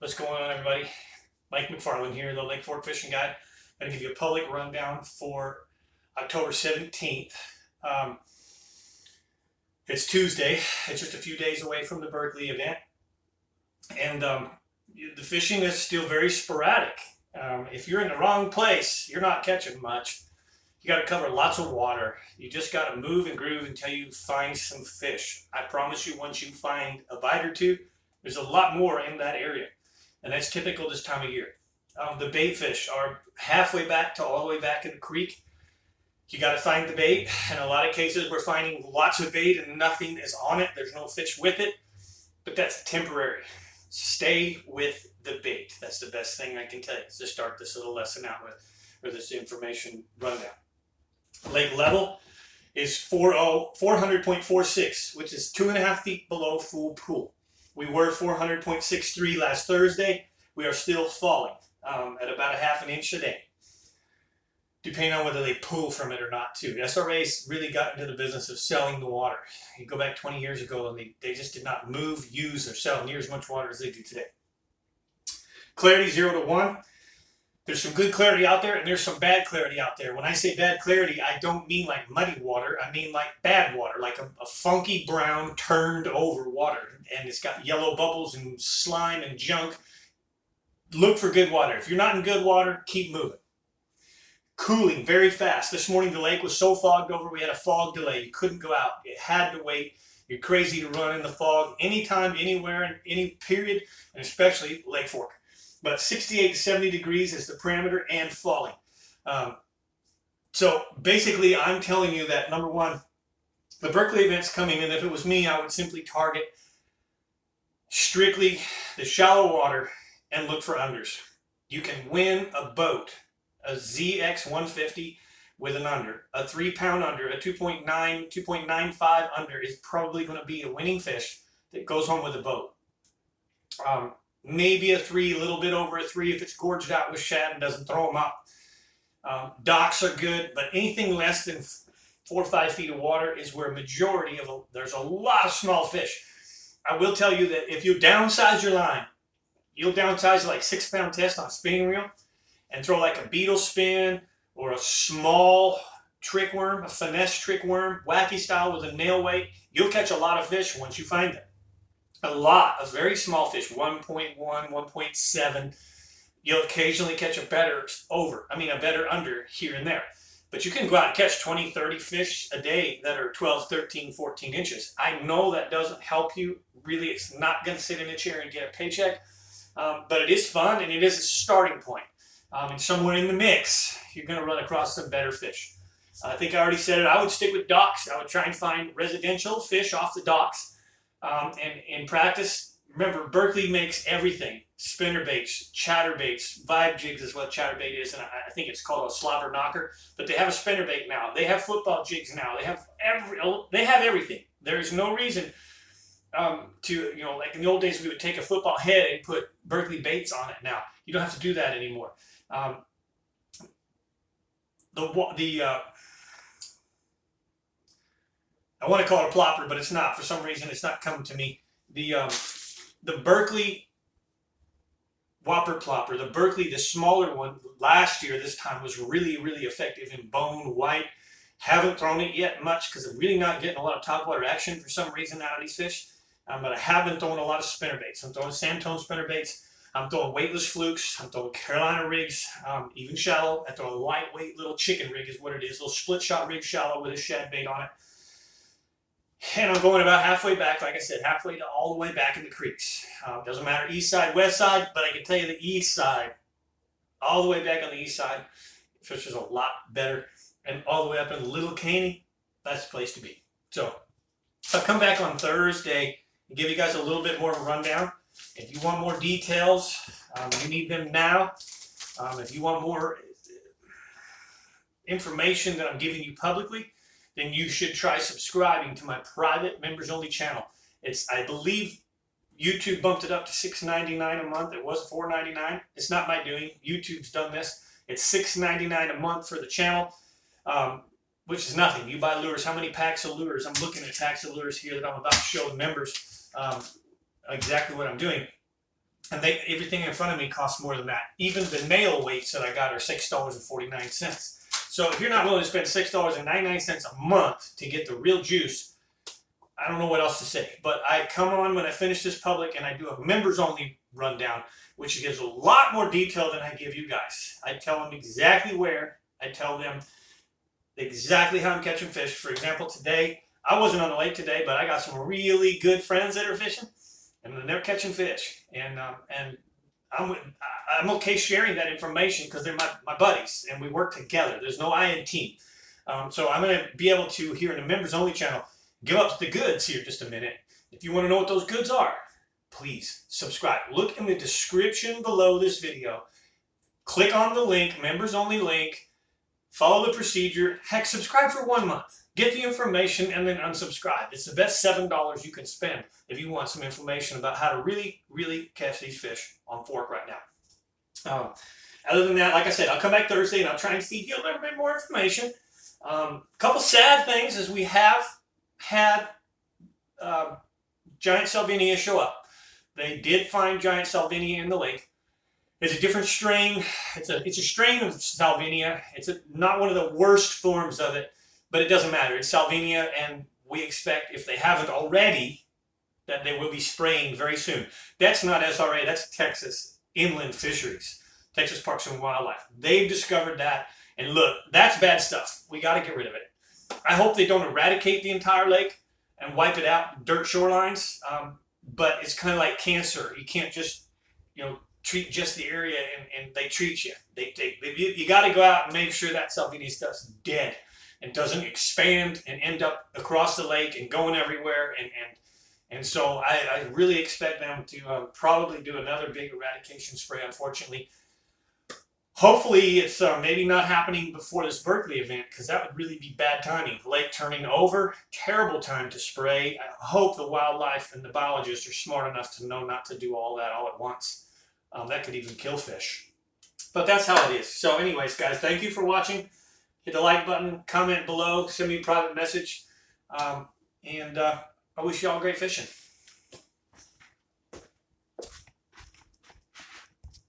What's going on, everybody? Mike McFarland here, the Lake Fork Fishing Guide. I'm going to give you a public rundown for October 17th. It's Tuesday. It's just a few days away from the Berkeley event. And the fishing is still very sporadic. If you're in the wrong place, you're not catching much. You got to cover lots of water. You just got to move and groove until you find some fish. I promise you, once you find a bite or two, there's a lot more in that area. And that's typical this time of year. The bait fish are halfway back to all the way back in the creek. You got to find the bait. In a lot of cases, we're finding lots of bait and nothing is on it. There's no fish with it. But that's temporary. Stay with the bait. That's the best thing I can tell you to start this little lesson out with, or this information rundown. Lake level is 400.46, which is 2.5 feet below full pool. We were 400.63 last Thursday. We are still falling at about a half an inch a day, depending on whether they pull from it or not too. SRA's really got into the business of selling the water. You go back 20 years ago and they just did not move, use, or sell near as much water as they do today. Clarity 0 to 1. There's some good clarity out there and there's some bad clarity out there. When I say bad clarity, I don't mean like muddy water. I mean like bad water, like a funky brown turned over water. And it's got yellow bubbles and slime and junk. Look for good water. If you're not in good water, keep moving. Cooling very fast. This morning the lake was so fogged over, we had a fog delay. You couldn't go out. You had to wait. You're crazy to run in the fog anytime, anywhere, in any period, and especially Lake Fork. But 68 to 70 degrees is the parameter and falling. So basically I'm telling you that, number one, the Berkeley event's coming, and if it was me, I would simply target strictly the shallow water and look for unders. You can win a boat, a ZX 150 with an under, a 3-pound under, a 2.9, 2.95 under is probably going to be a winning fish that goes home with a boat. Maybe a 3, a little bit over a 3 if it's gorged out with shad and doesn't throw them up. Docks are good, but anything less than 4 or 5 feet of water is where majority of there's a lot of small fish. I will tell you that if you downsize your line, you'll downsize like 6-pound test on a spinning reel and throw like a beetle spin or a small trick worm, a finesse trick worm, wacky style with a nail weight. You'll catch a lot of fish once you find them. A lot of very small fish, 1.1, 1.7. You'll occasionally catch a better under here and there. But you can go out and catch 20, 30 fish a day that are 12, 13, 14 inches. I know that doesn't help you. Really, it's not going to sit in a chair and get a paycheck. But it is fun, and it is a starting point. And somewhere in the mix, you're going to run across some better fish. I think I already said it. I would stick with docks. I would try and find residential fish off the docks. And in practice, remember, Berkeley makes everything. Spinner baits, chatter baits, vibe jigs is what chatter bait is, and I think it's called a slobber knocker. But they have a spinner bait now. They have football jigs now. They have everything. There is no reason like in the old days, we would take a football head and put Berkeley baits on it. Now you don't have to do that anymore. I want to call it a plopper, but it's not. For some reason, it's not coming to me. The Berkeley Whopper plopper, the Berkeley, the smaller one, last year, this time, was really, really effective in bone white. Haven't thrown it yet much because I'm really not getting a lot of topwater action for some reason out of these fish. But I have been throwing a lot of spinner baits. I'm throwing sandtone spinner baits. I'm throwing weightless flukes. I'm throwing Carolina rigs, even shallow. I throw a lightweight little chicken rig is what it is. A little split shot rig shallow with a shad bait on it. And I'm going about halfway back, like I said, halfway to all the way back in the creeks. Doesn't matter east side, west side, but I can tell you the east side, all the way back on the east side, fish is a lot better. And all the way up in Little Caney, that's the place to be. So I'll come back on Thursday and give you guys a little bit more of a rundown. If you want more details, you need them now. If you want more information that I'm giving you publicly, then you should try subscribing to my private members-only channel. I believe YouTube bumped it up to $6.99 a month. It was $4.99. It's not my doing. YouTube's done this. It's $6.99 a month for the channel, which is nothing. You buy lures. How many packs of lures? I'm looking at packs of lures here that I'm about to show the members exactly what I'm doing. And everything in front of me costs more than that. Even the nail weights that I got are $6.49. So if you're not willing to spend $6.99 a month to get the real juice, I don't know what else to say. But I come on when I finish this public and I do a members only rundown, which gives a lot more detail than I give you guys. I tell them exactly where. I tell them exactly how I'm catching fish. For example, today, I wasn't on the lake today, but I got some really good friends that are fishing, and they're catching fish. And I'm okay sharing that information because they're my buddies, and we work together. There's no I in team. So I'm going to be able to, here in the members only channel, give up the goods here just a minute. If you want to know what those goods are, please subscribe. Look in the description below this video. Click on the link, members only link. Follow the procedure. Heck, subscribe for 1 month. Get the information and then unsubscribe. It's the best $7 you can spend if you want some information about how to really, really catch these fish on fork right now. Other than that, like I said, I'll come back Thursday and I'll try and feed you a little bit more information. A couple sad things is we have had giant salvinia show up. They did find giant salvinia in the lake. It's a different strain. It's a strain of salvinia. It's not one of the worst forms of it, but it doesn't matter. It's salvinia, and we expect, if they haven't already, that they will be spraying very soon. That's not SRA. That's Texas Inland Fisheries, Texas Parks and Wildlife. They've discovered that, and look, that's bad stuff. We got to get rid of it. I hope they don't eradicate the entire lake and wipe it out, dirt shorelines, but it's kind of like cancer. You can't just, treat just the area and they treat you. You got to go out and make sure that salvinia stuff's dead and doesn't expand and end up across the lake and going everywhere. And so I really expect them to probably do another big eradication spray, unfortunately. Hopefully it's maybe not happening before this Berkeley event, because that would really be bad timing. Lake turning over, terrible time to spray. I hope the wildlife and the biologists are smart enough to know not to do all that all at once. That could even kill fish. But that's how it is. So anyways, guys, thank you for watching. Hit the like button, comment below, send me a private message. And I wish you all great fishing.